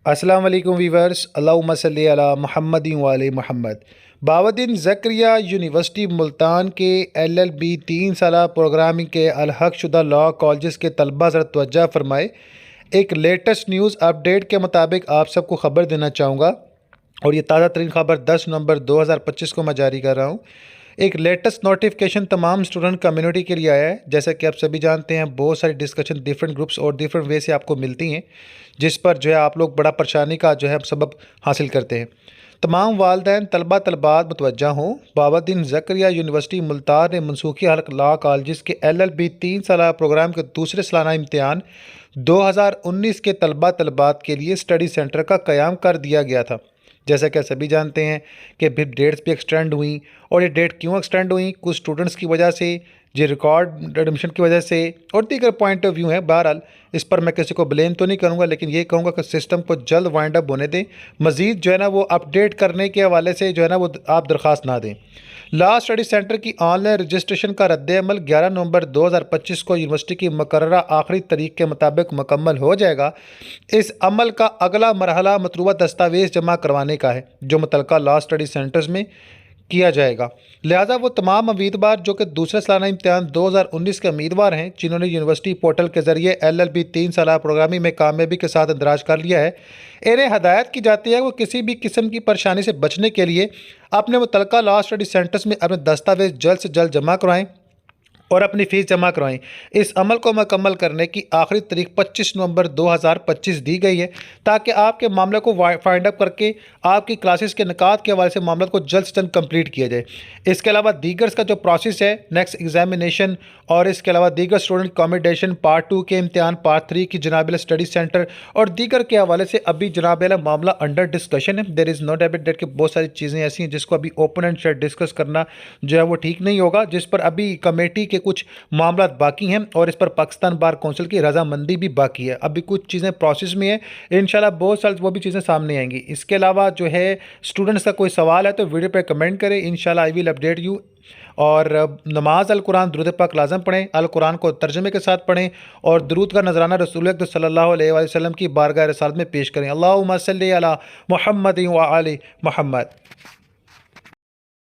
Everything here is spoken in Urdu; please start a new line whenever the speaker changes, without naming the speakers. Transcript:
السلام علیکم ویورز، اللہم صلی علی محمد و علی محمد۔ باودین زکریا یونیورسٹی ملتان کے LLB 3 سالہ پروگرامنگ کے الحق شدہ لاء کالجز کے طلبہ ذرا توجہ فرمائے۔ ایک لیٹسٹ نیوز اپڈیٹ کے مطابق آپ سب کو خبر دینا چاہوں گا، اور یہ تازہ ترین خبر 10 نومبر 2025 کو میں جاری کر رہا ہوں۔ ایک لیٹسٹ نوٹیفیکیشن تمام اسٹوڈنٹ کمیونٹی کے لیے آیا ہے۔ جیسا کہ آپ سبھی جانتے ہیں، بہت ساری ڈسکشن ڈیفرنٹ گروپس اور ڈیفرنٹ وے سے آپ کو ملتی ہیں، جس پر آپ لوگ بڑا پریشانی کا سبب حاصل کرتے ہیں۔ تمام والدین طلبات متوجہ ہوں۔ باودین زکریا یونیورسٹی ملتان نے منسوخی حلق لاء کالجز کے LLB 3 سالہ پروگرام کے دوسرے سالانہ امتحان 2019 کے طلبات کے لیے اسٹڈی سینٹر کا قیام کر دیا گیا تھا۔ جیسا کہ سبھی جانتے ہیں کہ ڈیٹس بھی ایکسٹینڈ ہوئیں، اور یہ ڈیٹ کیوں ایکسٹینڈ ہوئیں؟ کچھ اسٹوڈنٹس کی وجہ سے، ریکارڈ ایڈمیشن کی وجہ سے، اور دیگر پوائنٹ آف ویو ہیں۔ بہرحال اس پر میں کسی کو بلیم تو نہیں کروں گا، لیکن یہ کہوں گا کہ سسٹم کو جلد وائنڈ اپ ہونے دیں۔ مزید وہ اپڈیٹ کرنے کے حوالے سے وہ آپ درخواست نہ دیں۔ لاء اسٹڈی سینٹر کی آن لائن رجسٹریشن کا رد عمل 11 نومبر 2025 کو یونیورسٹی کی مقررہ آخری تاریخ کے مطابق مکمل ہو جائے گا۔ اس عمل کا اگلا مرحلہ مطلوبہ دستاویز جمع کروانے کا ہے، جو متعلقہ لاء اسٹڈی سینٹرز میں کیا جائے گا۔ لہٰذا وہ تمام امیدوار جو کہ دوسرے سالانہ امتحان 2019 کے امیدوار ہیں، جنہوں نے یونیورسٹی پورٹل کے ذریعے LLB 3 سالہ پروگرامنگ میں کامیابی کے ساتھ اندراج کر لیا ہے، انہیں ہدایت کی جاتی ہے کہ وہ کسی بھی قسم کی پریشانی سے بچنے کے لیے اپنے متعلقہ لاء اسٹڈی سینٹرز میں اپنے دستاویز جلد سے جلد جمع کروائیں اور اپنی فیس جمع کروائیں۔ اس عمل کو مکمل کرنے کی آخری تاریخ 25 نومبر 2025 دی گئی ہے، تاکہ آپ کے معاملے کو فائنڈ اپ کر کے آپ کی کلاسز کے نکات کے حوالے سے معاملات کو جلد سے جلد کمپلیٹ کیا جائے۔ اس کے علاوہ دیگر کا جو پروسیس ہے، نیکسٹ ایگزامینیشن، اور اس کے علاوہ دیگر اسٹوڈنٹ اکاموڈیشن، پارٹ 2 کے امتحان، پارٹ 3 کی اسٹڈی سینٹر اور دیگر کے حوالے سے ابھی معاملہ انڈر ڈسکشن ہے۔ دیر از نو ڈیبٹ دیٹ کہ بہت ساری چیزیں ایسی ہیں جس کو ابھی اوپن اینڈ شیئر ڈسکس کرنا وہ ٹھیک نہیں ہوگا، جس پر ابھی کمیٹی کے کچھ معاملات باقی ہیں، اور اس پر پاکستان بار کونسل کی رضامندی بھی باقی ہے۔ ابھی کچھ چیزیں پروسیس میں ہیں، انشاءاللہ بہت سال وہ بھی چیزیں سامنے آئیں گی۔ اس کے علاوہ اسٹوڈنٹس کا کوئی سوال ہے تو ویڈیو پہ کمنٹ کریں، انشاءاللہ آئی ول اپڈیٹ یو۔ اور نماز القرآن درود پاک لازم پڑھیں، القرآن کو ترجمے کے ساتھ پڑھیں، اور درود کا نذرانہ رسول اکرم صلی اللہ علیہ وآلہ وسلم کی بارگاہ رسالت میں پیش کریں۔ اللہم صلی علی محمد و علی محمد۔